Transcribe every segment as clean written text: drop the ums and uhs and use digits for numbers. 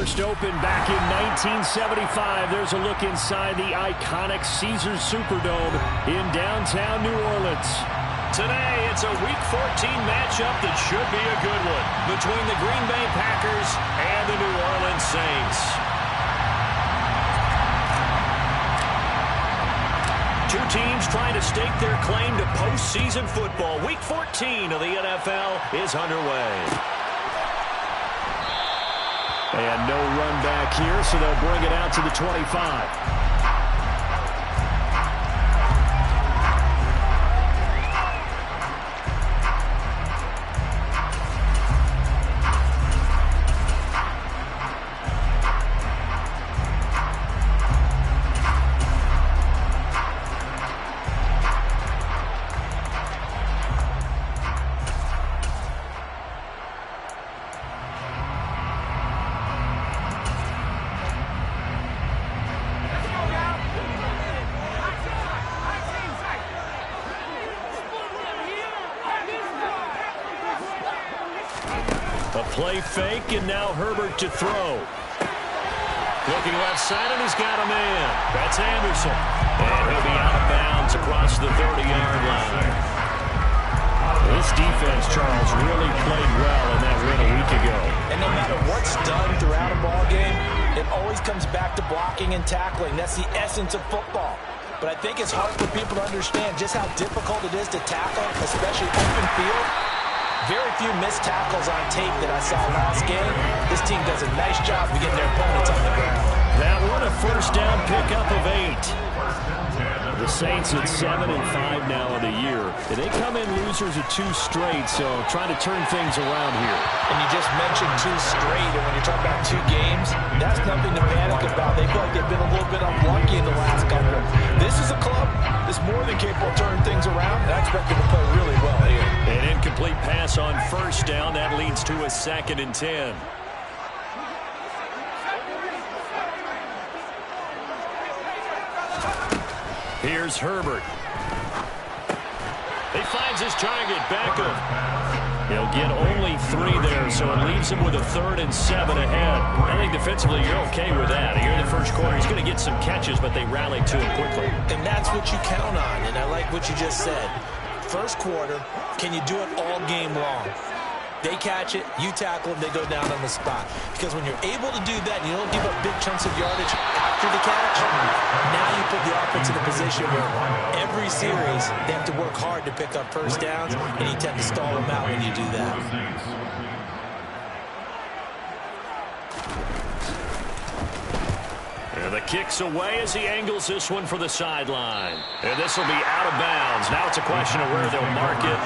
First opened back in 1975. There's a look inside the iconic Caesars Superdome in downtown New Orleans. Today, it's a Week 14 matchup that should be a good one between the Green Bay Packers and the New Orleans Saints. Two teams trying to stake their claim to postseason football. Week 14 of the NFL is underway. And no run back here, so they'll bring it out to the 25. Play fake, and now Herbert to throw. Looking left side, and he's got a man. That's Anderson. And he'll be out of bounds across the 30-yard line. This defense, Charles, really played well in that win a week ago. And no matter what's done throughout a ball game, it always comes back to blocking and tackling. That's the essence of football. But I think it's hard for people to understand just how difficult it is to tackle, especially open field. Very few missed tackles on tape that I saw last game. This team does a nice job of getting their opponents on the ground. That one a first down pickup of 8. The Saints at 7-5 now in the year. And they come in losers of 2 straight, so trying to turn things around here. And you just mentioned 2 straight, and when you're talking about 2 games, that's nothing to panic about. They feel like they've been a little bit unlucky in the last couple. This is a club that's more than capable of turning things around, and I expect them to play really well here. An incomplete pass on first down. That leads to a 2nd and 10. Here's Herbert. He finds his target, Beckham. He'll get only 3 there, so it leaves him with a 3rd and 7 ahead. I think defensively you're okay with that. Here in the first quarter, he's going to get some catches, but they rallied to him quickly. And that's what you count on, and I like what you just said. First quarter, can you do it all game long? They catch it, you tackle them, they go down on the spot. Because when you're able to do that and you don't give up big chunks of yardage after the catch, now you put the offense in a position where every series they have to work hard to pick up first downs, and you tend to stall them out when you do that. And the kick's away as he angles this one for the sideline. And this will be out of bounds. Now it's a question of where they'll mark it.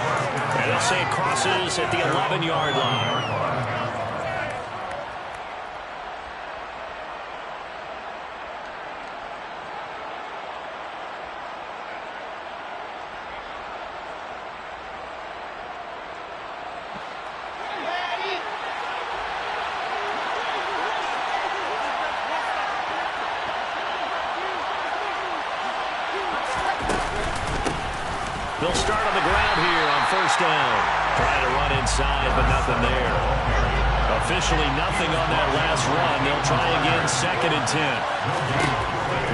And they'll say it crosses at the 11-yard line. They'll start on the ground here on first down. Trying to run inside, but nothing there. Officially nothing on that last run. They'll try again, 2nd and 10.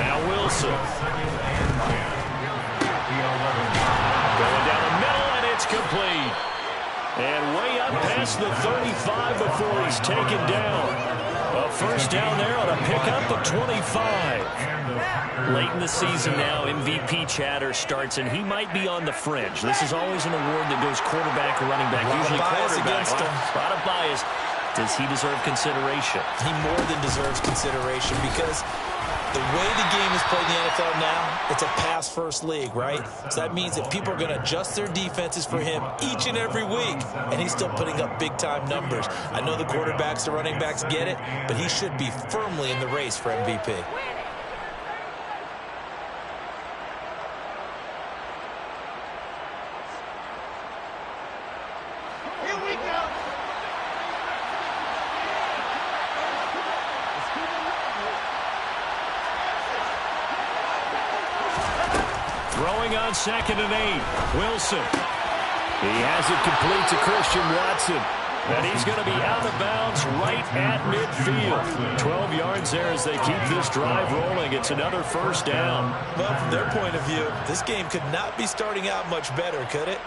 Now Wilson. Going down the middle, and it's complete. And way up past the 35 before he's taken down. A first down there on a pickup of 25. Late in the season now, MVP chatter starts, and he might be on the fringe. This is always an award that goes quarterback or running back, usually quarterback. A lot of bias. Does he deserve consideration? He more than deserves consideration because the way the game is played in the NFL now, it's a pass-first league, right? So that means that people are going to adjust their defenses for him each and every week, and he's still putting up big-time numbers. I know the quarterbacks, the running backs get it, but he should be firmly in the race for MVP. Throwing on 2nd and 8. Wilson. He has it complete to Christian Watson. And he's going to be out of bounds right at midfield. 12 yards there as they keep this drive rolling. It's another first down. Well, from their point of view, this game could not be starting out much better, could it?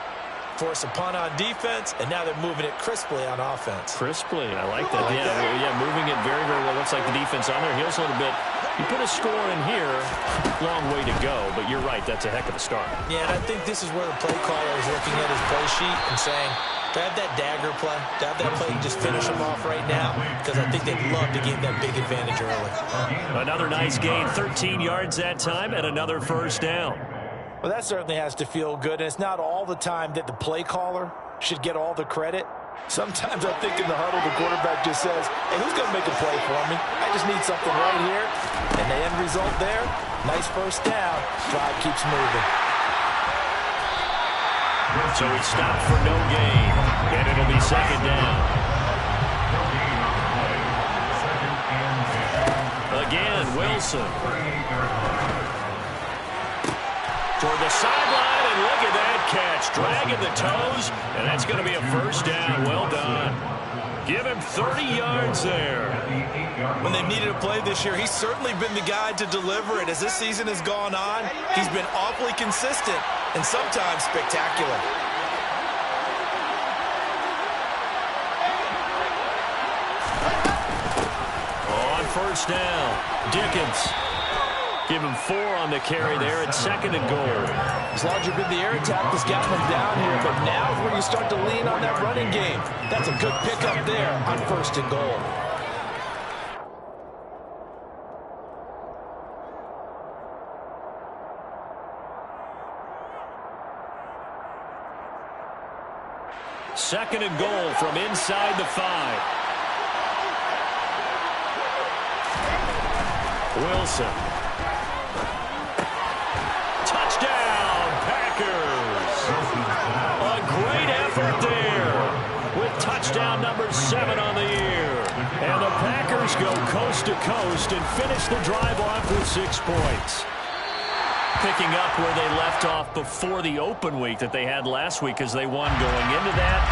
Force a punt on defense, and now they're moving it crisply on offense. Crisply, I like that. Yeah, moving it very, very well. Looks like the defense on their heels a little bit. You put a score in here, long way to go, but you're right, that's a heck of a start. Yeah, and I think this is where the play caller is looking at his play sheet and saying, to have that dagger play, to have that play and just finish them off right now, because I think they'd love to gain that big advantage early. Another nice gain, 13 yards that time, and another first down. Well, that certainly has to feel good, and it's not all the time that the play caller should get all the credit. Sometimes I think in the huddle, the quarterback just says, hey, who's going to make a play for me? I just need something right here. And the end result there, nice first down. Drive keeps moving. So he stopped for no gain, and it'll be second down. Again, Wilson. Toward the sideline, and look at that catch. Dragging the toes, and that's going to be a first down. Well done. Give him 30 yards there. When they've needed a play this year, he's certainly been the guy to deliver it. As this season has gone on, he's been awfully consistent and sometimes spectacular. On first down, Dickens. Give him 4 on the carry there at second and goal. As long as you've been the air attack that's gotten them down here, but now is where you start to lean on that running game. That's a good pickup there on first and goal. Second and goal from inside the 5. Wilson. Touchdown, Packers. A great effort there with touchdown number 7 on the year. And the Packers go coast to coast and finish the drive off with 6 points. Picking up where they left off before the open week that they had last week as they won going into that,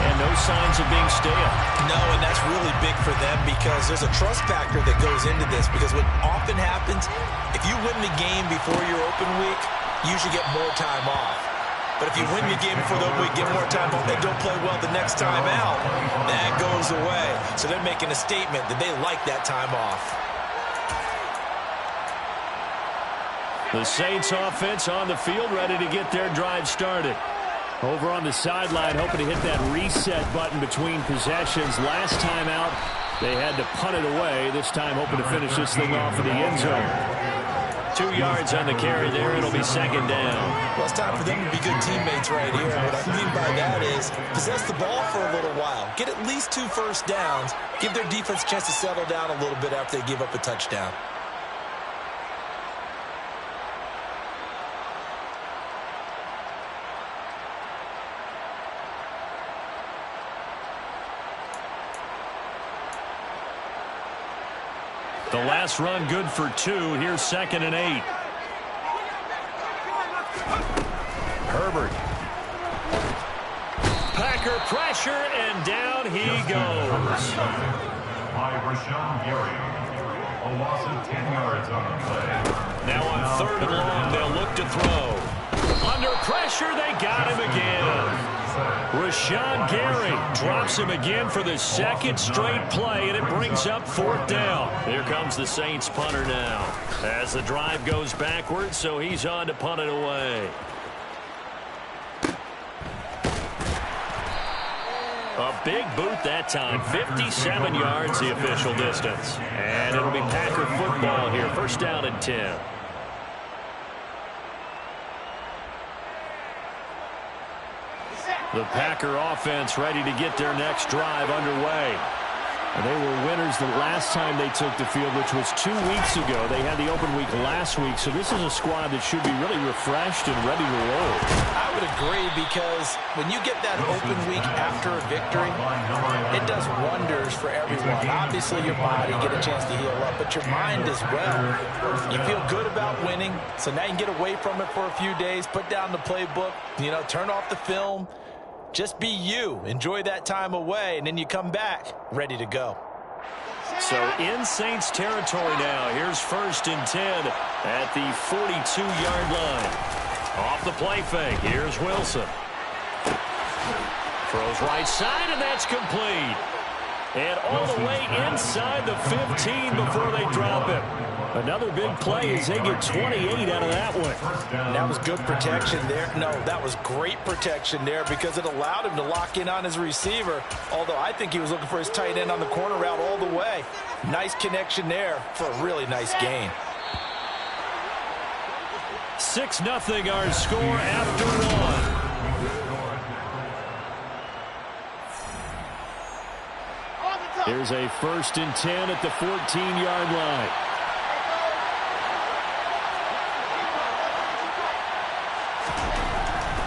and no signs of being stale. No, and that's really big for them because there's a trust factor that goes into this, because what often happens, if you win the game before your open week, you usually get more time off. But if you win the game before the open week, get more time off, and don't play well the next time out, that goes away. So they're making a statement that they like that time off. The Saints offense on the field, ready to get their drive started. Over on the sideline, hoping to hit that reset button between possessions. Last time out, they had to punt it away. This time, hoping to finish this thing off in the end zone. 2 yards on the carry there. It'll be second down. Well, it's time for them to be good teammates right here. What I mean by that is possess the ball for a little while. Get at least 2 first downs. Give their defense a chance to settle down a little bit after they give up a touchdown. The last run good for 2. Here's second and 8. Herbert. Packer pressure, and down he goes. By Rashawn Gary. A loss of 10 yards on the play. Now on third and long, they'll look to throw. Under pressure, they got him again. Rashawn Gary drops him again for the second straight play, and it brings up fourth down. Here comes the Saints punter now as the drive goes backwards, so he's on to punt it away. A big boot that time, 57 yards the official distance. And it'll be Packer football here, first down and 10. The Packer offense ready to get their next drive underway. And they were winners the last time they took the field, which was 2 weeks ago. They had the open week last week, so this is a squad that should be really refreshed and ready to roll. I would agree, because when you get that open week after a victory, it does wonders for everyone. Obviously, your body, get a chance to heal up, but your mind as well. You feel good about winning, so now you can get away from it for a few days, put down the playbook, turn off the film, Just be you. Enjoy that time away, and then you come back ready to go. So in Saints territory now. Here's 1st and 10 at the 42-yard line. Off the play fake. Here's Wilson. Throws right side, and that's complete. And all the way inside the 15 before they drop him. Another big play as they get 28 out of that one. That was good protection there. No, that was great protection there because it allowed him to lock in on his receiver, although I think he was looking for his tight end on the corner route all the way. Nice connection there for a really nice gain. 6-0 our score after one. Here's a 1st and 10 at the 14-yard line.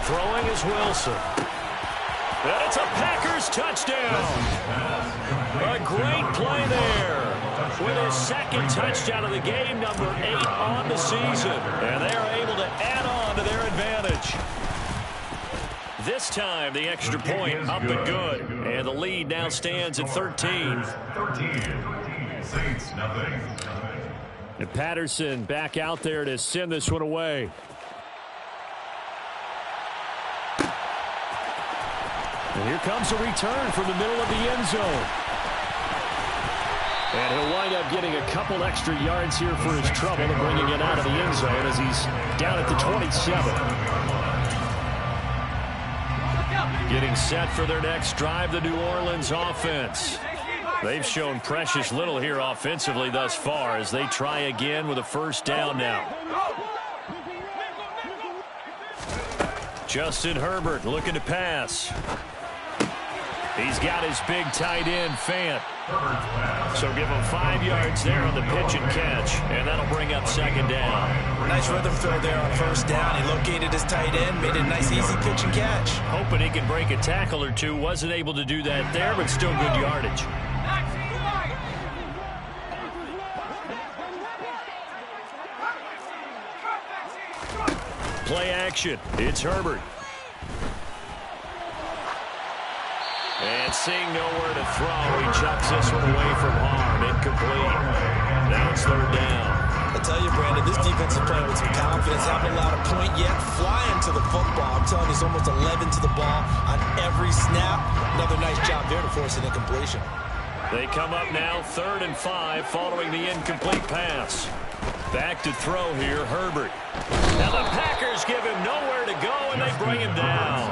Throwing is Wilson. And it's a Packers touchdown. A great play there. With his 2nd touchdown of the game, number 8 on the season. And they are able to add on to their advantage. This time, the extra point up and good. And the lead now stands at 13. 13. Saints nothing. And Patterson back out there to send this one away. And here comes a return from the middle of the end zone. And he'll wind up getting a couple extra yards here for his trouble and bringing it out of the end zone as he's down at the 27. Getting set for their next drive, the New Orleans offense. They've shown precious little here offensively thus far as they try again with a 1st down now. Justin Herbert looking to pass. He's got his big tight end, Fant. So give him 5 yards there on the pitch and catch, and that'll bring up 2nd down. Nice rhythm throw there on 1st down. He located his tight end, made a nice easy pitch and catch. Hoping he can break a tackle or two. Wasn't able to do that there, but still good yardage. Play action. It's Herbert. And seeing nowhere to throw, he chucks this one away from harm. Incomplete. Now it's 3rd down. I tell you, Brandon, this defense is playing with some confidence. Haven't allowed a point yet. Flying to the football. I'm telling you, it's almost 11 to the ball on every snap. Another nice job there to force an incompletion. They come up now 3rd and 5 following the incomplete pass. Back to throw here, Herbert. Now the Packers give him nowhere to go, and they bring him down.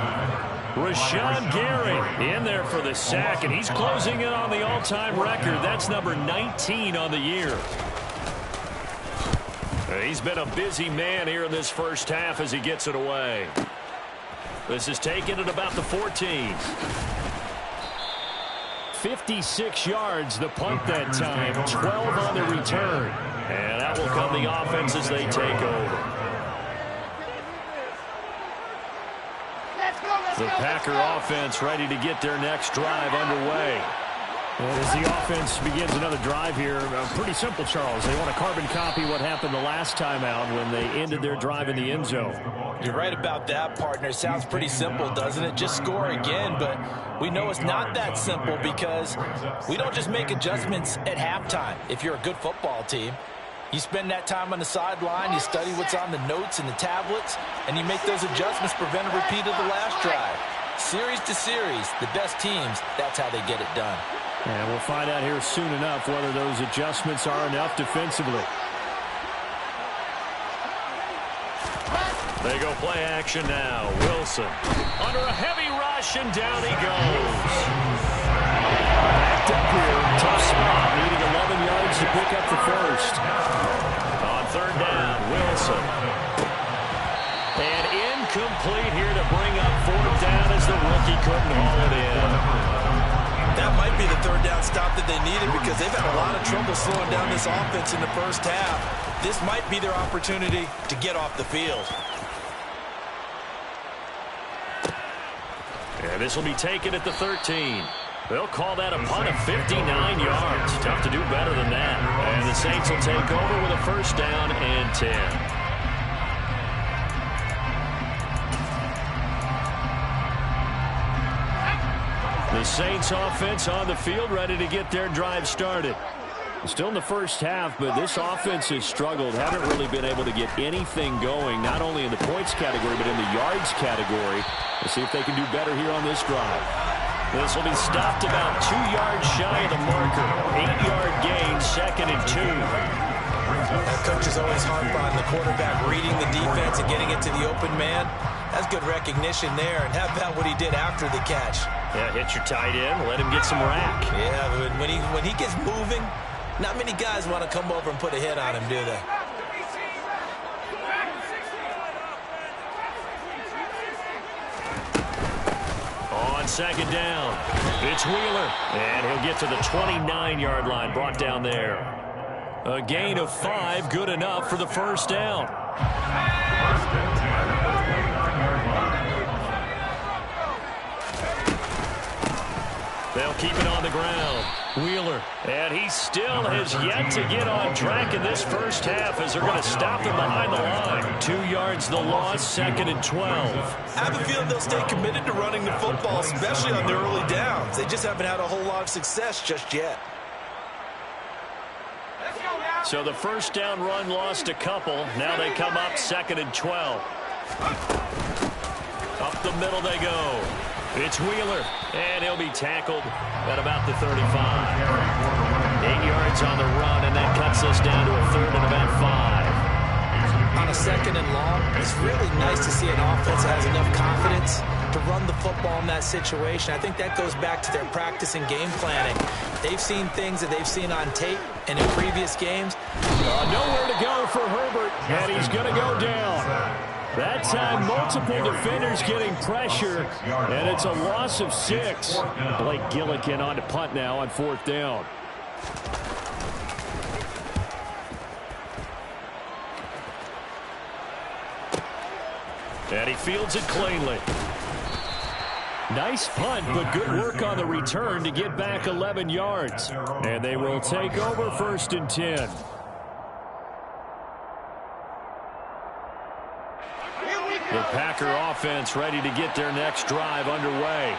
Rashawn Gary in there for the sack, and he's closing in on the all-time record. That's number 19 on the year. He's been a busy man here in this 1st half as he gets it away. This is taken at about the 14. 56 yards the punt that time, 12 on the return. And that will come the offense as they take over. The Packer offense ready to get their next drive underway. And as the offense begins another drive here, pretty simple, Charles. They want to carbon copy what happened the last time out when they ended their drive in the end zone. You're right about that, partner. It sounds pretty simple, doesn't it? Just score again, but we know it's not that simple because we don't just make adjustments at halftime. If you're a good football team, you spend that time on the sideline, you study what's on the notes and the tablets, and you make those adjustments, prevent a repeat of the last drive. Series to series, the best teams, that's how they get it done. And we'll find out here soon enough whether those adjustments are enough defensively. They go play action now. Wilson under a heavy rush, and down he goes. Backed up here, tough spot, needing 11 yards to pick up the 1st. On 3rd down, Wilson. And incomplete here to bring up 4th down as the rookie couldn't haul it in. That might be the 3rd down stop that they needed because they've had a lot of trouble slowing down this offense in the 1st half. This might be their opportunity to get off the field. And this will be taken at the 13. They'll call that a punt of 59 yards. Tough to do better than that. And the Saints will take over with a 1st down and 10. The Saints offense on the field, ready to get their drive started. Still in the first half, but this offense has struggled. Haven't really been able to get anything going, not only in the points category, but in the yards category. We'll see if they can do better here on this drive. This will be stopped about 2 yards shy of the marker. 8-yard gain, 2nd and 2. Coaches always harp on the quarterback reading the defense and getting it to the open man. That's good recognition there. And how about what he did after the catch? Yeah, hit your tight end, let him get some rack. Yeah, but when he gets moving, not many guys want to come over and put a hit on him, do they? On 2nd down, it's Wheeler. And he'll get to the 29-yard line, brought down there. A gain of 5, good enough for the first down. They'll keep it on the ground. Wheeler, and he still has yet to get on track in this first half as they're going to stop him behind the line. 2 yards the loss, 2nd and 12. I have a feeling they'll stay committed to running the football, especially on their early downs. They just haven't had a whole lot of success just yet. So the first down run lost a couple. Now they come up 2nd and 12. Up the middle they go. It's Wheeler, and he'll be tackled at about the 35. 8 yards on the run, and that cuts us down to a 3rd and about 5. On a 2nd and long, it's really nice to see an offense that has enough confidence to run the football in that situation. I think that goes back to their practice and game planning. They've seen things that they've seen on tape and in previous games. Nowhere to go for Herbert, and he's going to go down. That time, multiple defenders getting pressure, and it's a loss of 6. Blake Gillikin on to punt now on 4th down. And he fields it cleanly. Nice punt, but good work on the return to get back 11 yards. And they will take over 1st and 10. The Packer offense ready to get their next drive underway.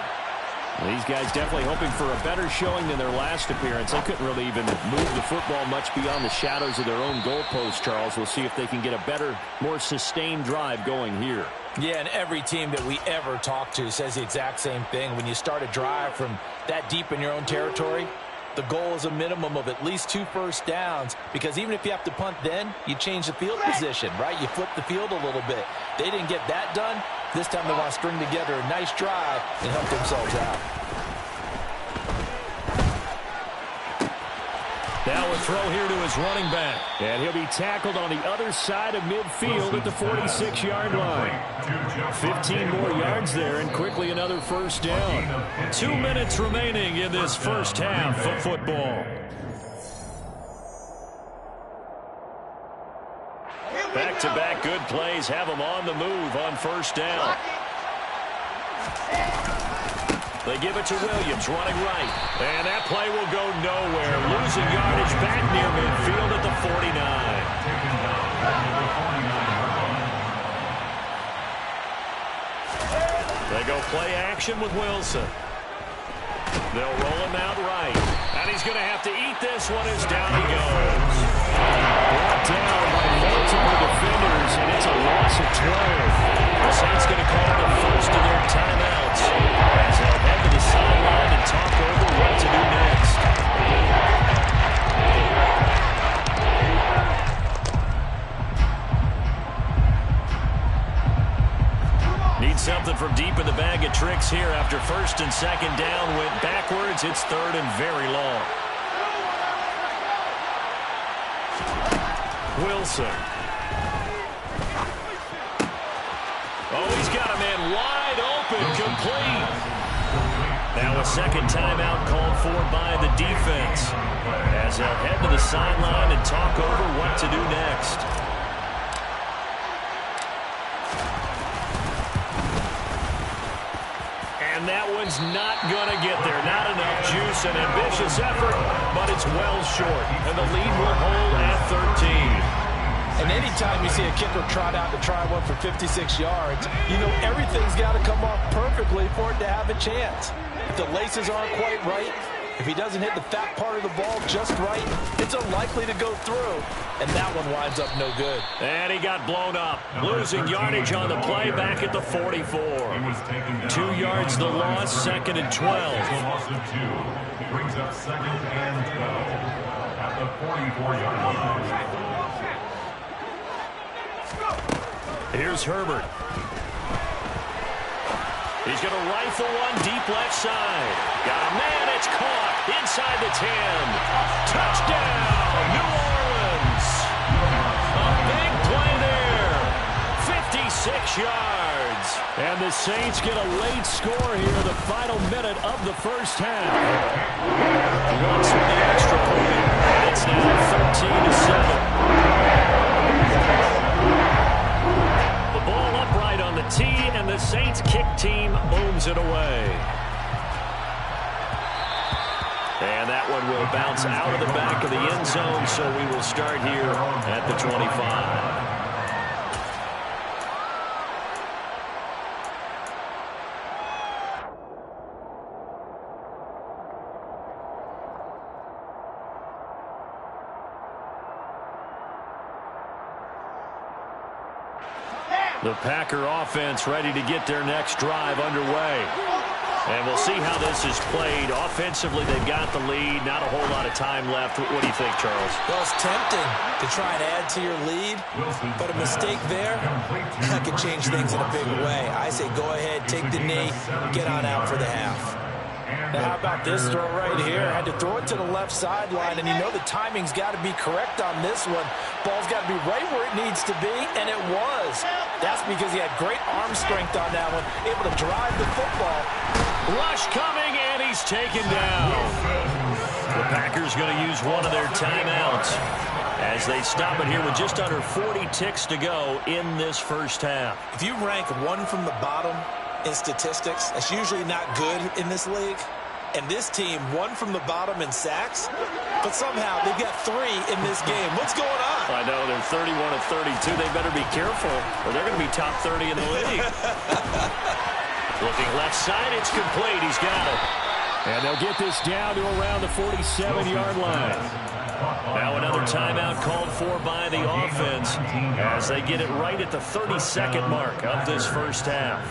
These guys definitely hoping for a better showing than their last appearance. They couldn't really even move the football much beyond the shadows of their own goalpost, Charles. We'll see if they can get a better, more sustained drive going here. Yeah, and every team that we ever talk to says the exact same thing. When you start a drive from that deep in your own territory, the goal is a minimum of at least 2 first downs, because even if you have to punt then, you change the field position, right? You flip the field a little bit. They didn't get that done. This time they want to string together a nice drive and help themselves out. Now a throw here to his running back. And he'll be tackled on the other side of midfield at the 46-yard line. 15 more yards there, and quickly another first down. 2 minutes remaining in this first half of football. Back-to-back good plays have them on the move on first down. They give it to Williams, running right. And that play will go nowhere. Losing yardage back near midfield at the 49. They go play action with Wilson. They'll roll him out right. And he's going to have to eat this one as down he goes. Brought down by multiple defenders, and it's a loss of 12. The Saints going to call the first of their timeouts as they'll head to the sideline and talk over what to do next. Need something from deep in the bag of tricks here after 1st and 2nd down. Went backwards. It's 3rd and very long. Wilson. Oh, he's got a man wide open, complete. Now a 2nd timeout called for by the defense as they'll head to the sideline and talk over what to do next. And that one's not going to get there. Not enough juice, an ambitious effort, but it's well short. And the lead will hold at 13. And anytime you see a kicker trot out to try one for 56 yards, you know everything's got to come off perfectly for it to have a chance. If the laces aren't quite right, if he doesn't hit the fat part of the ball just right, it's unlikely to go through. And that one winds up no good. And he got blown up. Losing yardage on the play back at the 44. 2 yards the loss, 2nd and 12. Loss of 2. Brings up 2nd and 12 at the 44-yard line. Here's Herbert. He's going to rifle one deep left side. Got a man, it's caught inside the 10. Touchdown, New Orleans. A big play there. 56 yards. And the Saints get a late score here in the final minute of the first half. Once with the extra point, and it's now 13-7. The ball upright on the tee, and the Saints kick team booms it away. And that one will bounce out of the back of the end zone, so we will start here at the 25. The Packer offense ready to get their next drive underway. And we'll see how this is played. Offensively, they've got the lead. Not a whole lot of time left. What do you think, Charles? Well, it's tempting to try and add to your lead, but a mistake there, that could change things in a big way. I say go ahead, take the knee, get on out for the half. Now, how about this throw right here? Had to throw it to the left sideline, and you know the timing's got to be correct on this one. Ball's got to be right where it needs to be, and it was. That's because he had great arm strength on that one, able to drive the football. Rush coming, and he's taken down. The Packers going to use one of their timeouts as they stop it here with just under 40 ticks to go in this first half. If you rank one from the bottom in statistics, that's usually not good in this league. And this team, one from the bottom in sacks, but somehow they've got 3 in this game. What's going on? I know, they're 31 of 32. They better be careful, or they're going to be top 30 in the league. Looking left side, it's complete. He's got it. And they'll get this down to around the 47-yard line. Now another timeout called for by the offense as they get it right at the 32nd mark of this first half.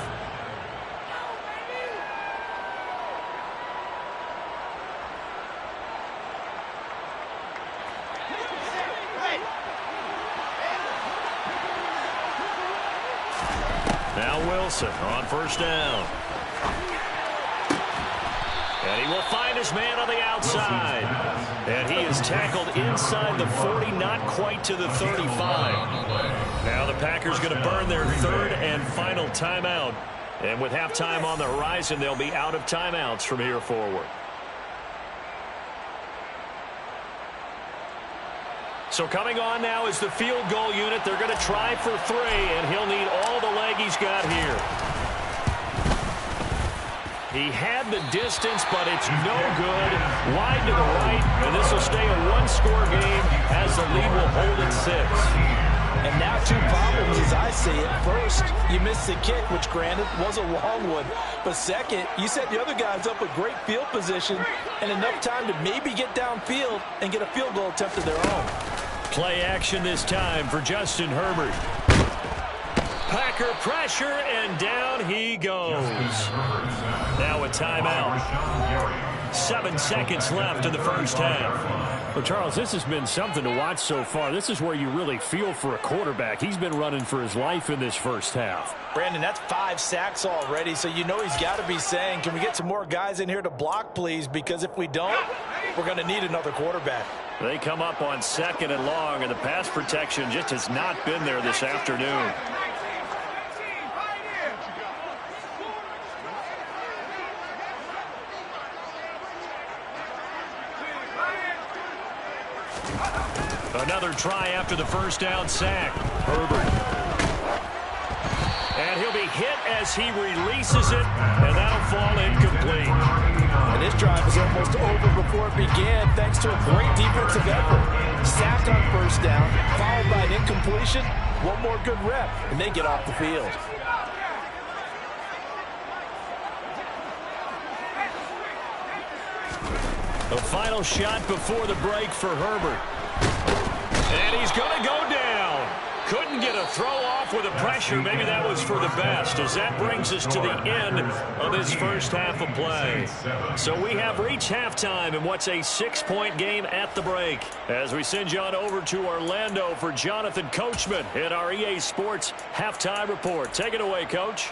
Now Wilson on first down. And he will find his man on the outside. And he is tackled inside the 40, not quite to the 35. Now the Packers going to burn their 3rd and final timeout. And with halftime on the horizon, they'll be out of timeouts from here forward. So coming on now is the field goal unit. They're going to try for 3, and he'll need all the leg he's got here. He had the distance, but it's no good. Wide to the right, and this will stay a one-score game as the lead will hold at 6. And now 2 problems as I see it. First, you missed the kick, which granted was a long one. But second, you set the other guys up with great field position and enough time to maybe get downfield and get a field goal attempt of their own. Play action this time for Justin Herbert. Packer pressure, and down he goes. Now a timeout. 7 seconds left in the first half. Well, Charles, this has been something to watch so far. This is where you really feel for a quarterback. He's been running for his life in this first half. Brandon, that's 5 sacks already, so you know he's got to be saying, can we get some more guys in here to block, please? Because if we don't, we're going to need another quarterback. They come up on 2nd and long, and the pass protection just has not been there this afternoon. Another try after the first down sack. Herbert. And he'll be hit as he releases it, and that'll fall incomplete. And this drive was almost over before it began thanks to a great defensive effort. Sack on first down, followed by an incompletion. One more good rep, and they get off the field. final shot before the break for Herbert. And he's going to go down. Couldn't get a throw off with the pressure. Maybe that was for the best, as that brings us to the end of this first half of play. So we have reached halftime in what's a 6-point game at the break. As we send you on over to Orlando for Jonathan Coachman in our EA Sports Halftime Report. Take it away, Coach.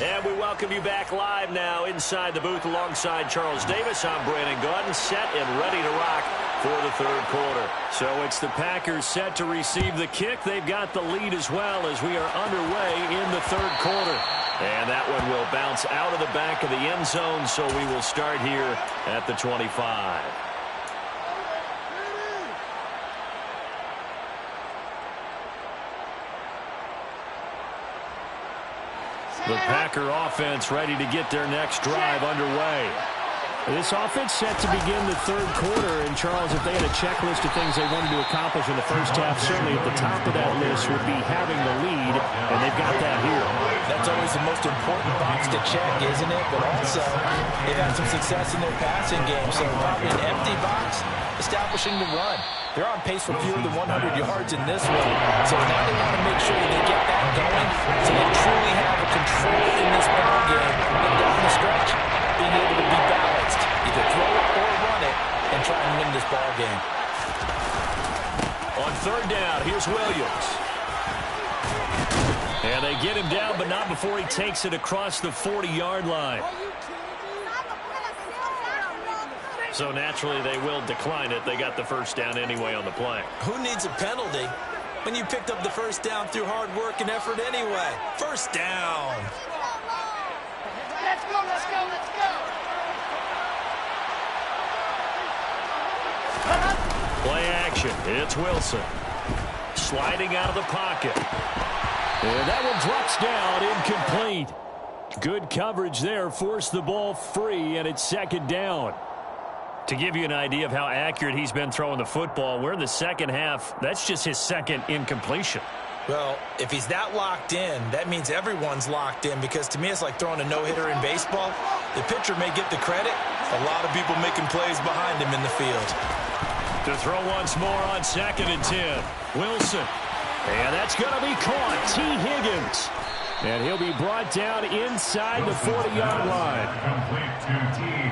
And we welcome you back live now inside the booth alongside Charles Davis. I'm Brandon Gaudin, set and ready to rock for the third quarter. So it's the Packers set to receive the kick. They've got the lead as well as we are underway in the third quarter. And that one will bounce out of the back of the end zone, so we will start here at the 25. The Packer offense ready to get their next drive underway. This offense set to begin the third quarter. And, Charles, if they had a checklist of things they wanted to accomplish in the first half, certainly at the top of that list would be having the lead, and they've got that here. That's always the most important box to check, isn't it? But also, they've had some success in their passing game, so probably an empty box establishing the run. They're on pace for fewer than 100 yards in this one, so now they want to make sure that they get that going so they truly have a control in this ball game. And down the stretch, being able to be balanced, either throw it or run it, and try and win this ball game. On third down, here's Williams. And they get him down, but not before he takes it across the 40-yard line. So naturally, they will decline it. They got the first down anyway on the play. Who needs a penalty when you picked up the first down through hard work and effort anyway? First down. Let's go, let's go, let's go. Play action. It's Wilson. Sliding out of the pocket. And that one drops down, incomplete. Good coverage there. Forced the ball free, and it's second down. To give you an idea of how accurate he's been throwing the football, we're in the second half. That's just his second incompletion. Well, if he's that locked in, that means everyone's locked in, because to me it's like throwing a no-hitter in baseball. The pitcher may get the credit. A lot of people making plays behind him in the field. To throw once more on 2nd and 10. Wilson. And that's going to be caught. T. Higgins. And he'll be brought down inside the 40-yard line.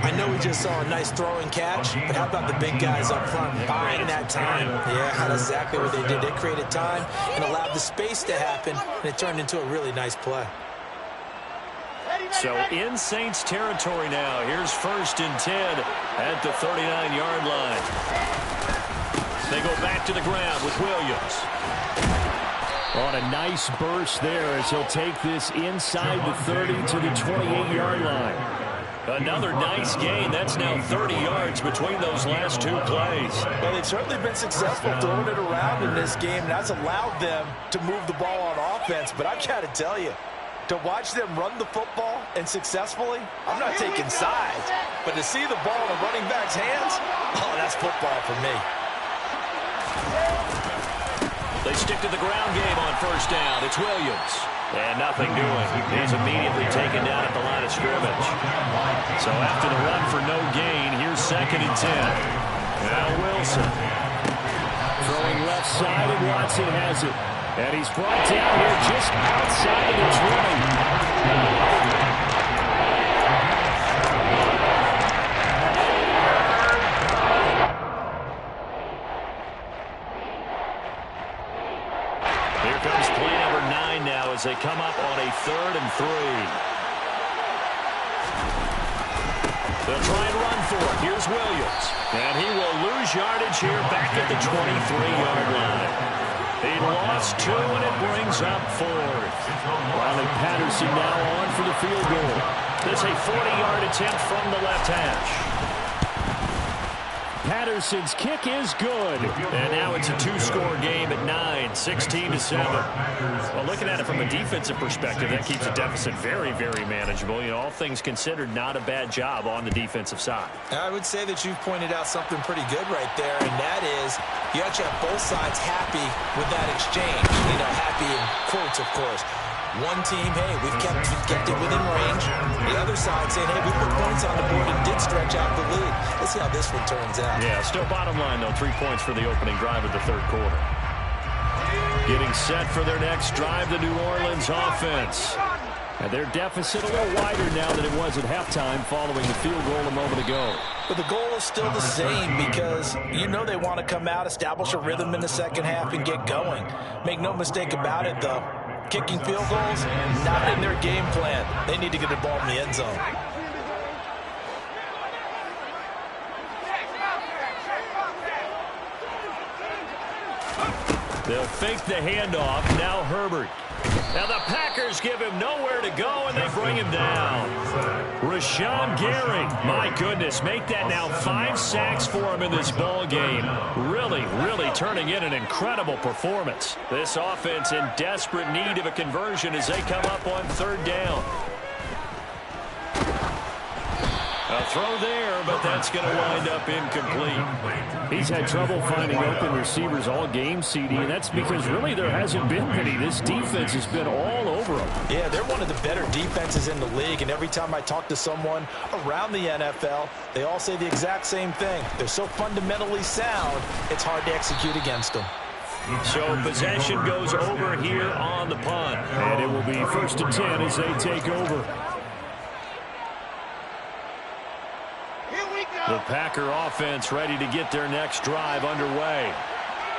I know we just saw a nice throwing catch, but how about the big guys up front buying that time? Yeah, that's exactly what they did. They created time and allowed the space to happen, and it turned into a really nice play. So in Saints territory now. Here's 1st and 10 at the 39-yard line. They go back to the ground with Williams. On a nice burst there as he'll take this inside the 30 to the 28-yard line. Another nice gain. That's now 30 yards between those last two plays. Well, they've certainly been successful throwing it around in this game, and that's allowed them to move the ball on offense. But I've got to tell you, to watch them run the football and successfully, I'm not taking sides, but to see the ball in a running back's hands, oh, that's football for me. They stick to the ground game on first down. It's Williams. And nothing doing. He's immediately taken down at the line of scrimmage. So after the run for no gain, here's 2nd and 10. Now Wilson. Throwing left side, and Watson has it. And he's brought down here just outside of the 20. As they come up on a 3rd and 3. They'll try and run for it. Here's Williams. And he will lose yardage here back at the 23-yard line. He lost 2, and it brings up 4th. Riley Patterson now on for the field goal. There's a 40-yard attempt from the left hash. Patterson's kick is good. And now it's a 2-score game at 9, 16-7. Well, looking at it from a defensive perspective, that keeps the deficit very, very manageable. You know, all things considered, not a bad job on the defensive side. I would say that you've pointed out something pretty good right there, and that is you actually have both sides happy with that exchange. You know, happy in quotes, of course. One team, hey, we've kept it within range. The other side saying, hey, we put points on the board and did stretch out the lead. Let's see how this one turns out. Yeah, still bottom line, though. 3 points for the opening drive of the third quarter. Getting set for their next drive, the New Orleans offense. And their deficit a little wider now than it was at halftime following the field goal a moment ago. But the goal is still the same because you know they want to come out, establish a rhythm in the second half, and get going. Make no mistake about it, though. Kicking field goals, not in their game plan. They need to get the ball in the end zone. They'll fake the handoff. Now Herbert. Now the Packers give him nowhere to go, and they bring him down. Rashawn Gary, my goodness, make that now 5 sacks for him in this ball game. Really, really turning in an incredible performance. This offense in desperate need of a conversion as they come up on third down. A throw there, but that's going to wind up incomplete. He's had trouble finding open receivers all game, CD, and that's because really there hasn't been many. This defense has been all over him. Yeah, they're one of the better defenses in the league, and every time I talk to someone around the NFL, they all say the exact same thing. They're so fundamentally sound, it's hard to execute against them. So possession goes over here on the punt, and it will be 1st and 10 as they take over. The Packer offense ready to get their next drive underway.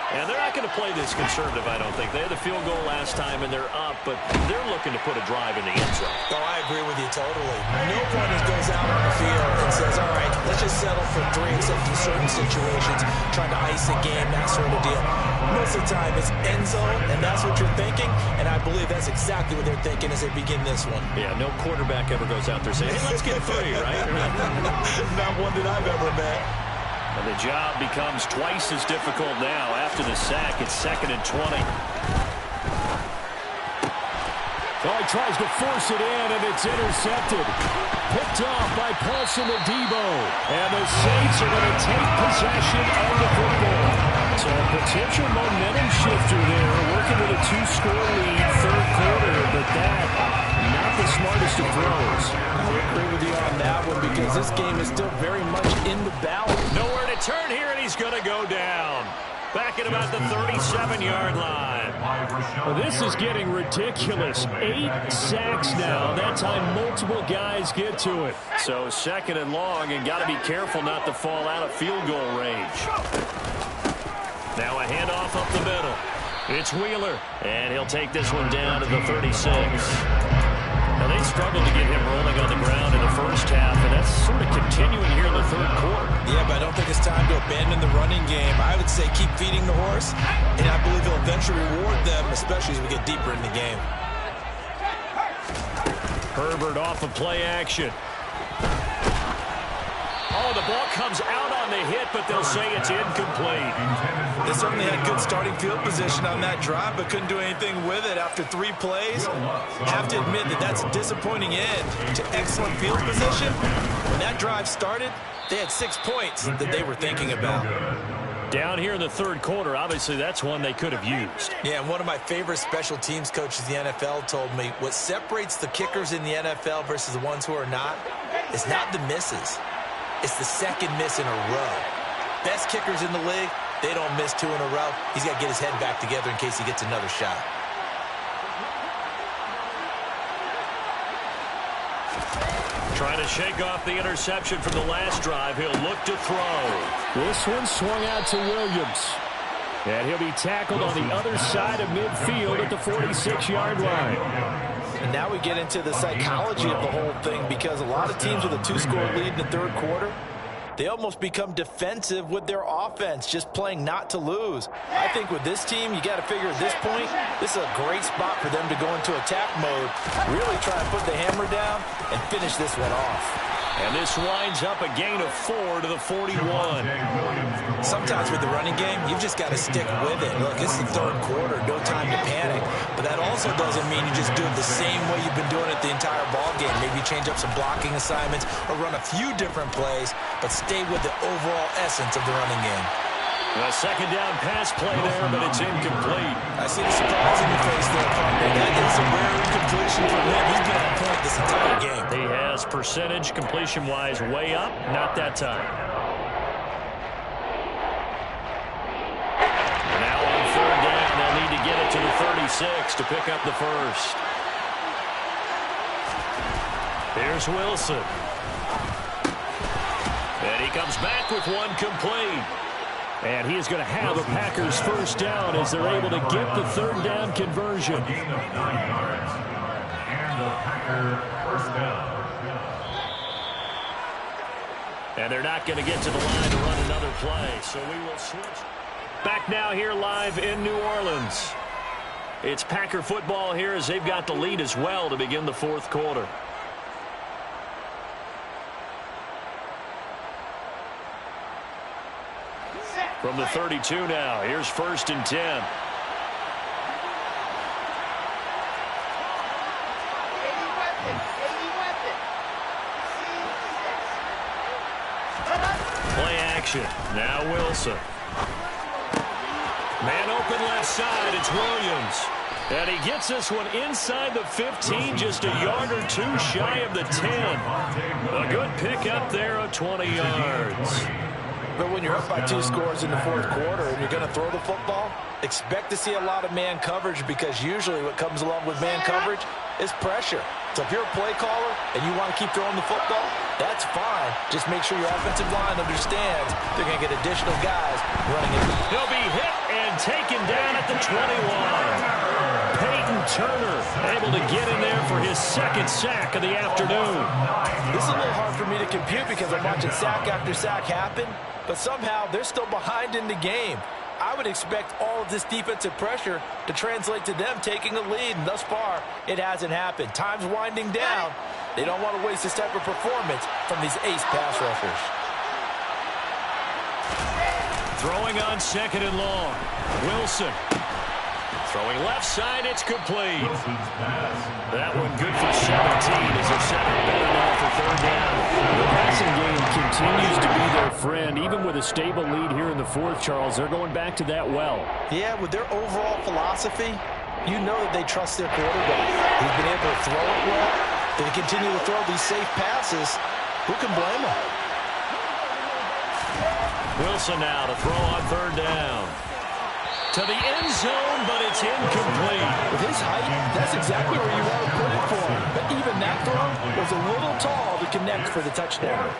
And they're not going to play this conservative, I don't think. They had the field goal last time, and they're up, but they're looking to put a drive in the end zone. Oh, I agree with you totally. No one goes out on the field and says, all right, let's just settle for 3 except in certain situations, trying to ice a game, that sort of deal. Most of the time, it's end zone, and that's what you're thinking, and I believe that's exactly what they're thinking as they begin this one. Yeah, no quarterback ever goes out there saying, hey, let's get 3, right? Not one that I've ever met. And the job becomes twice as difficult now. After the sack, it's 2nd and 20. Oh, he tries to force it in, and it's intercepted. Picked off by Paulson Adebo. And the Saints are going to take possession of the football. So a potential momentum shifter there, working with a 2-score lead, third quarter, but that, not the smartest of throws. I agree with you on that one because this game is still very much in the balance. Nowhere to turn here, and he's going to go down. Back at about the 37-yard line. Well, this is getting ridiculous. 8 sacks now. That time multiple guys get to it. So 2nd and long, and got to be careful not to fall out of field goal range. Now a handoff up the middle. It's Wheeler, and he'll take this one down to the 36. Now, they struggled to get him rolling on the ground in the first half, and that's sort of continuing here in the third quarter. Yeah, but I don't think it's time to abandon the running game. I would say keep feeding the horse, and I believe he'll eventually reward them, especially as we get deeper in the game. Herbert off of play action. Oh, the ball comes out on the hit, but they'll say it's incomplete. They certainly had good starting field position on that drive, but couldn't do anything with it after 3 plays. Have to admit that that's a disappointing end to excellent field position. When that drive started, they had 6 points that they were thinking about. Down here in the third quarter, obviously that's one they could have used. Yeah, and one of my favorite special teams coaches in the NFL told me what separates the kickers in the NFL versus the ones who are not is not the misses. It's the second miss in a row. Best kickers in the league, they don't miss 2 in a row. He's got to get his head back together in case he gets another shot. Trying to shake off the interception from the last drive. He'll look to throw. This one swung out to Williams. And he'll be tackled on the other side of midfield at the 46-yard line. And now we get into the psychology of the whole thing because a lot of teams with a 2-score lead in the third quarter, they almost become defensive with their offense, just playing not to lose. I think with this team, you got to figure at this point, this is a great spot for them to go into attack mode, really try and put the hammer down and finish this one off. And this winds up a gain of 4 to the 41. Sometimes with the running game, you've just got to stick with it. Look, it's the third quarter, no time to panic. But that also doesn't mean you just do it the same way you've been doing it the entire ball game. Maybe change up some blocking assignments or run a few different plays, but stay with the overall essence of the running game. A second down pass play there, but it's incomplete. I see the surprise in your face there, partner. That is a rare incomplete percentage completion-wise way up. Not that time. Now on third down, they'll need to get it to the 36 to pick up the first. Here's Wilson. And he comes back with one complete. And he is going to have a Packers first down as they're able to get the third down conversion. A gain of 9 yards. And the Packer first down. And they're not going to get to the line to run another play, so we will switch. Back now here live in New Orleans. It's Packer football here as they've got the lead as well to begin the fourth quarter. From the 32 now, here's 1st and 10. Play action. Now Wilson. Man open left side. It's Williams. And he gets this one inside the 15, just a yard or two shy of the 10. A good pickup there of 20 yards. But when you're up by 2 scores in the fourth quarter and you're going to throw the football, expect to see a lot of man coverage, because usually what comes along with man coverage is pressure. So if you're a play caller and you want to keep throwing the football, that's fine. Just make sure your offensive line understands they're going to get additional guys running it. He'll be hit and taken down at the 21. Peyton Turner able to get in there for his second sack of the afternoon. This is a little hard for me to compute because I'm watching sack after sack happen, but somehow they're still behind in the game. I would expect all of this defensive pressure to translate to them taking a lead, and thus far, it hasn't happened. Time's winding down. They don't want to waste this type of performance from these ace pass rushers. Throwing on 2nd and long. Wilson. Throwing left side, it's complete. That one good for 17 as they're set up better now for third down. The passing game continues to be their friend. Even with a stable lead here in the fourth, Charles, they're going back to that well. Yeah, with their overall philosophy, you know that they trust their quarterback. He's been able to throw it well. They continue to throw these safe passes. Who can blame them? Wilson now to throw on third down. To the end zone, but it's incomplete. With his height, that's exactly where you want to put it for him. But even that throw was a little tall to connect for the touchdown.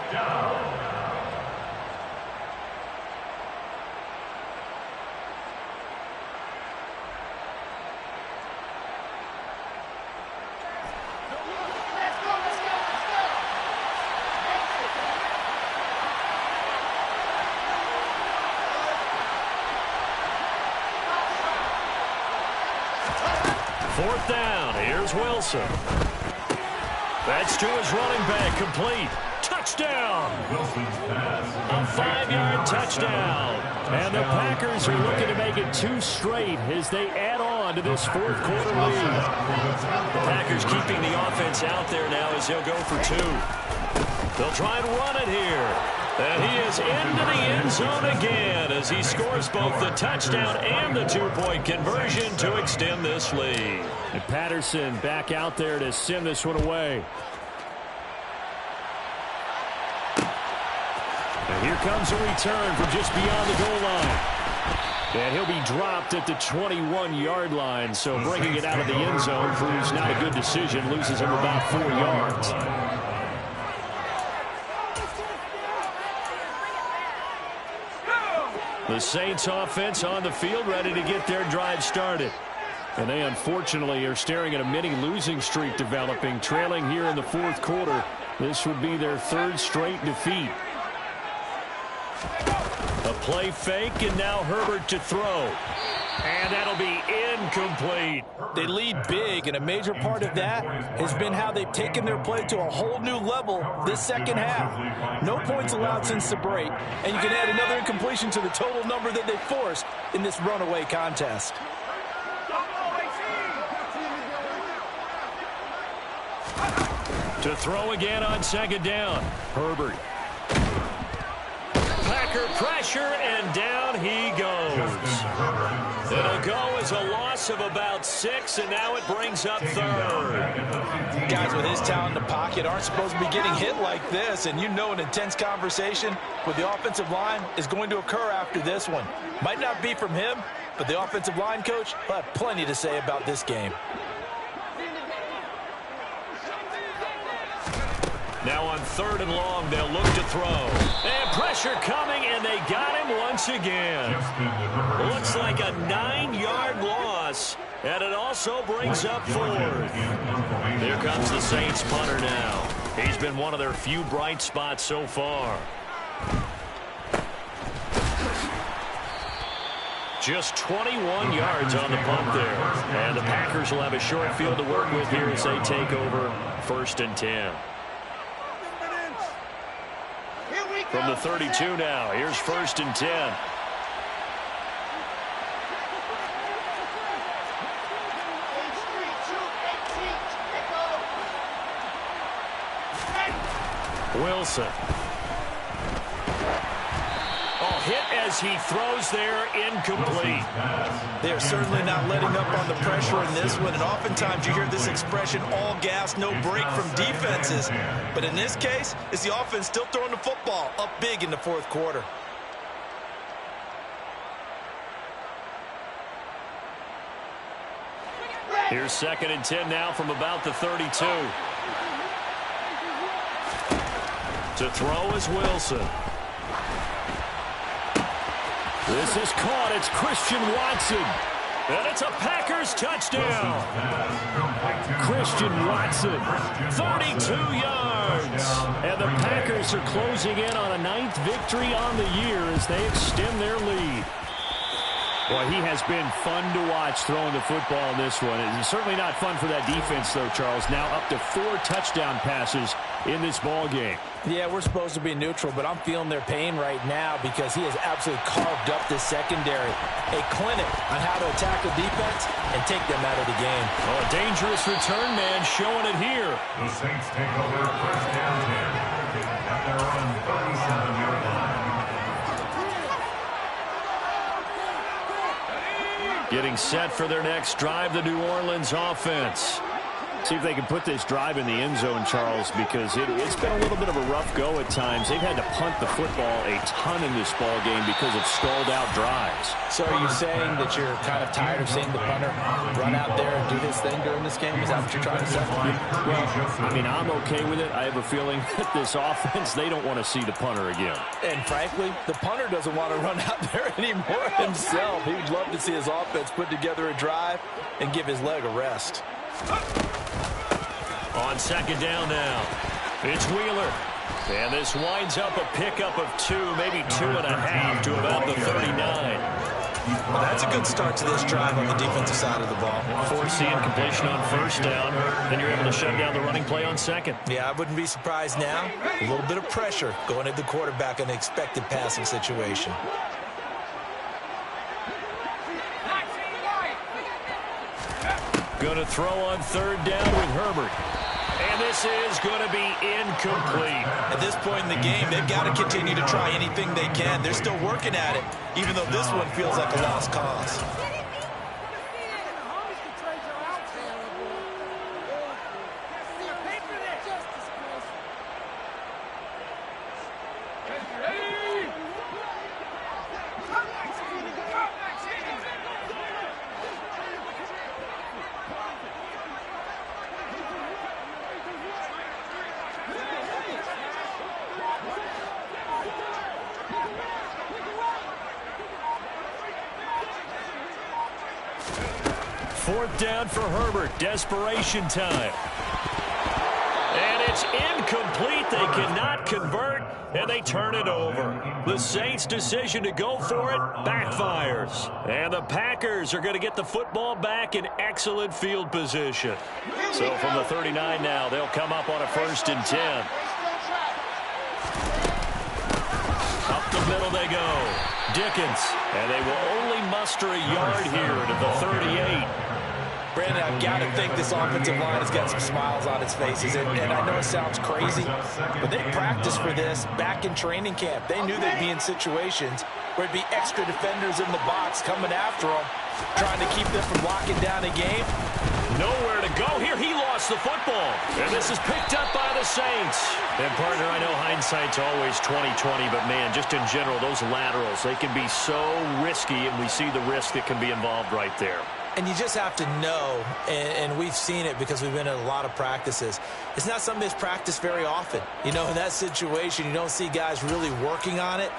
Fourth down, here's Wilson. That's to his running back, complete. Touchdown! A 5-yard touchdown. And the Packers are looking to make it 2 straight as they add on to this fourth quarter lead. The Packers keeping the offense out there now as he'll go for 2. They'll try and run it here. And he is into the end zone again as he scores both the touchdown and the 2-point conversion to extend this lead. And Patterson back out there to send this one away. And here comes a return from just beyond the goal line. And he'll be dropped at the 21-yard line, so bringing it out of the end zone proves not a good decision. Loses him about 4 yards. The Saints offense on the field, ready to get their drive started. And they unfortunately are staring at a mini losing streak developing, trailing here in the fourth quarter. This would be their 3rd straight defeat. A play fake, and now Herbert to throw. And that'll be incomplete. They lead big, and a major part of that has been how they've taken their play to a whole new level this second half. No points allowed since the break, and you can add another incompletion to the total number that they forced in this runaway contest. To throw again on 2nd down. Herbert. Packer pressure, and down he goes. It'll go as a loss loss of about 6, and now it brings up third. Guys with his talent in the pocket aren't supposed to be getting hit like this, and you know an intense conversation with the offensive line is going to occur after this one. Might not be from him, but the offensive line coach will have plenty to say about this game. Now on 3rd and long, they'll look to throw. And pressure coming, and they got him once again. Looks like a 9-yard loss, and it also brings up 4th. Here comes the Saints punter now. He's been one of their few bright spots so far. Just 21 yards on the punt there. And the Packers will have a short field to work with here as they take over 1st and 10. From the 32 now, here's 1st and 10. Wilson. Oh, hit as he throws there, incomplete. They are certainly not letting up on the pressure in this one, and oftentimes you hear this expression, all gas, no break from defenses. But in this case, it's the offense still throwing the football up big in the 4th quarter. Here's 2nd and 10 now from about the 32. To throw is Wilson. This is caught. It's Christian Watson. And it's a Packers touchdown. Christian Watson, 32 yards. And the Packers are closing in on a 9th victory on the year as they extend their lead. Boy, he has been fun to watch throwing the football in this one. It's certainly not fun for that defense, though, Charles. Now up to 4 touchdown passes in this ball game. Yeah, we're supposed to be neutral, but I'm feeling their pain right now because he has absolutely carved up this secondary. A clinic on how to attack the defense and take them out of the game. Oh, a dangerous return man showing it here. The Saints take over 1st down 10 at their own 37-yard line. Getting set for their next drive, the New Orleans offense. See if they can put this drive in the end zone, Charles, because it's been a little bit of a rough go at times. They've had to punt the football a ton in this ball game because of stalled-out drives. So are you saying that you're kind of tired of seeing the punter run out there and do his thing during this game? Is that what you're trying to say? Well, I mean, I'm okay with it. I have a feeling that this offense, they don't want to see the punter again. And frankly, the punter doesn't want to run out there anymore himself. He would love to see his offense put together a drive and give his leg a rest. On 2nd down now, it's Wheeler. And this winds up a pickup of 2, maybe 2.5 to about the 39. Well, that's a good start to this drive on the defensive side of the ball. Force the incompletion on 1st down. Then you're able to shut down the running play on 2nd. Yeah, I wouldn't be surprised now. A little bit of pressure going at the quarterback in an expected passing situation. Going to throw on 3rd down with Herbert. And this is going to be incomplete. At this point in the game, they've got to continue to try anything they can. They're still working at it, even though this one feels like a lost cause. Fourth down for Herbert. Desperation time. And it's incomplete. They cannot convert, and they turn it over. The Saints' decision to go for it backfires. And the Packers are going to get the football back in excellent field position. So from the 39 now, they'll come up on a 1st and 10. Up the middle they go. Dickens. And they will only muster a yard here to the 38. Brandon, I've got to think this offensive line has got some smiles on its faces. And I know it sounds crazy, but they practiced for this back in training camp. They knew they'd be in situations where it'd be extra defenders in the box coming after them. trying to keep them from locking down a game. Nowhere to go here. He lost the football. And this is picked up by the Saints. And, partner, I know hindsight's always 20/20, but, man, just in general, those laterals, they can be so risky, and we see the risk that can be involved right there. And you just have to know, and we've seen it because we've been in a lot of practices. It's not something that's practiced very often. You know, in that situation, you don't see guys really working on it.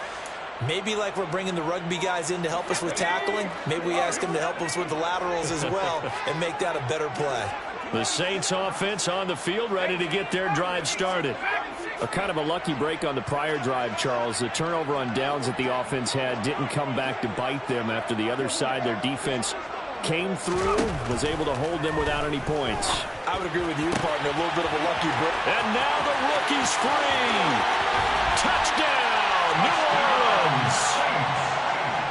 Maybe like we're bringing the rugby guys in to help us with tackling. Maybe we ask them to help us with the laterals as well and make that a better play. The Saints offense on the field, ready to get their drive started. A kind of a lucky break on the prior drive, Charles. The turnover on downs that the offense had didn't come back to bite them after the other side. Their defense came through, was able to hold them without any points. I would agree with you, partner. A little bit of a lucky break. And now the rookie's free. Touchdown, New Orleans.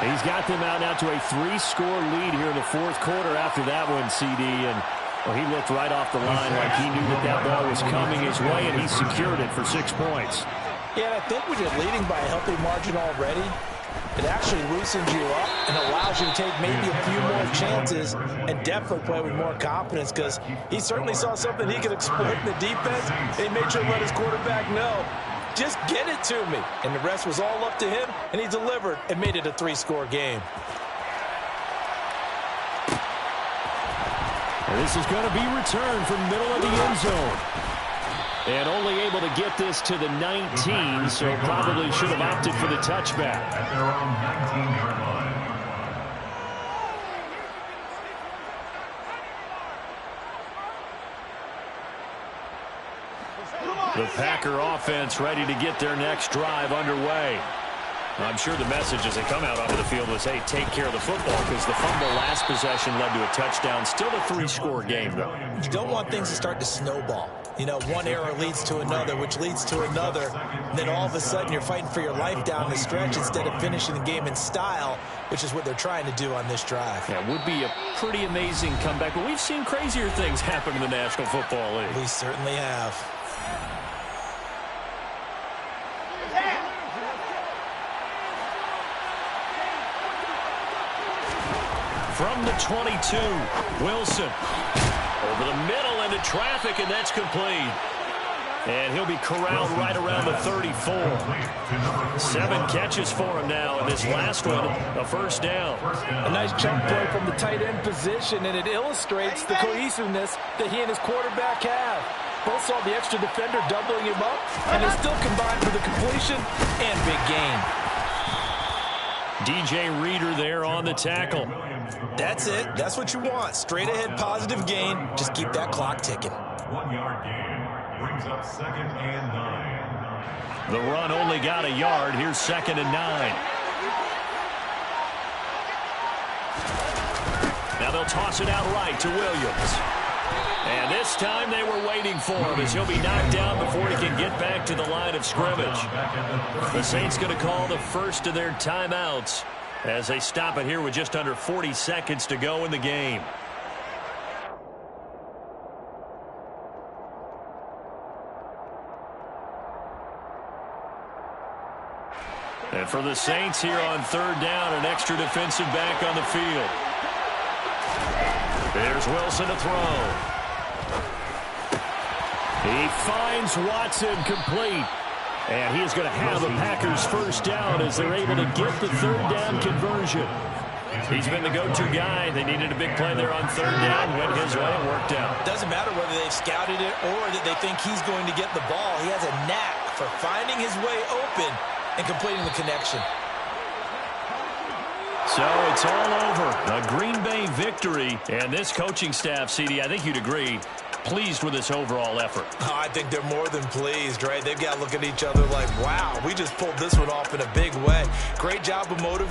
He's got them out now to a 3-score lead here in the fourth quarter after that one, CD. And well, he looked right off the line like he knew that that ball was coming his way, and he secured it for 6 points. Yeah, and I think when you're leading by a healthy margin already, it actually loosens you up and allows you to take maybe a few more chances and definitely play with more confidence, because he certainly saw something he could exploit in the defense, and he made sure to let his quarterback know, just get it to me. And the rest was all up to him, and he delivered and made it a 3-score game. And this is going to be returned from middle of the end zone. And only able to get this to the 19, so probably should have opted for the touchback. At their own 19-yard line. The Packer offense ready to get their next drive underway. I'm sure the message as they come out onto the field was, hey, take care of the football, because the fumble last possession led to a touchdown. Still a 3-score game, though. You don't want things to start to snowball. You know, one error leads to another, which leads to another. And then all of a sudden you're fighting for your life down the stretch instead of finishing the game in style, which is what they're trying to do on this drive. Yeah, it would be a pretty amazing comeback, but we've seen crazier things happen in the National Football League. We certainly have. From the 22, Wilson over the middle into traffic, and that's complete. And he'll be corralled right around the 34. 7 catches for him now, and this last one, a first down. A nice jump play from the tight end position, and it illustrates the cohesiveness that he and his quarterback have. Both saw the extra defender doubling him up, and they still combined for the completion and big gain. DJ Reader there on the tackle. That's it. That's what you want. Straight ahead positive gain. Just keep that clock ticking. 1-yard gain brings up 2nd and 9. The run only got a yard. Here's 2nd and 9. Now they'll toss it out right to Williams. And this time they were waiting for him, as he'll be knocked down before he can get back to the line of scrimmage. The Saints going to call the first of their timeouts as they stop it here with just under 40 seconds to go in the game. And for the Saints here on 3rd down, an extra defensive back on the field. There's Wilson to throw. He finds Watson complete. And he is going to have the Packers first down as they're able to get the 3rd down conversion. He's been the go-to guy. They needed a big play there on 3rd down. Went his way and worked out. Doesn't matter whether they've scouted it or that they think he's going to get the ball. He has a knack for finding his way open and completing the connection. So it's all over. A Green Bay victory. And this coaching staff, CD, I think you'd agree, pleased with this overall effort. Oh, I think they're more than pleased, right? They've got to look at each other like, wow, we just pulled this one off in a big way. Great job of motivating.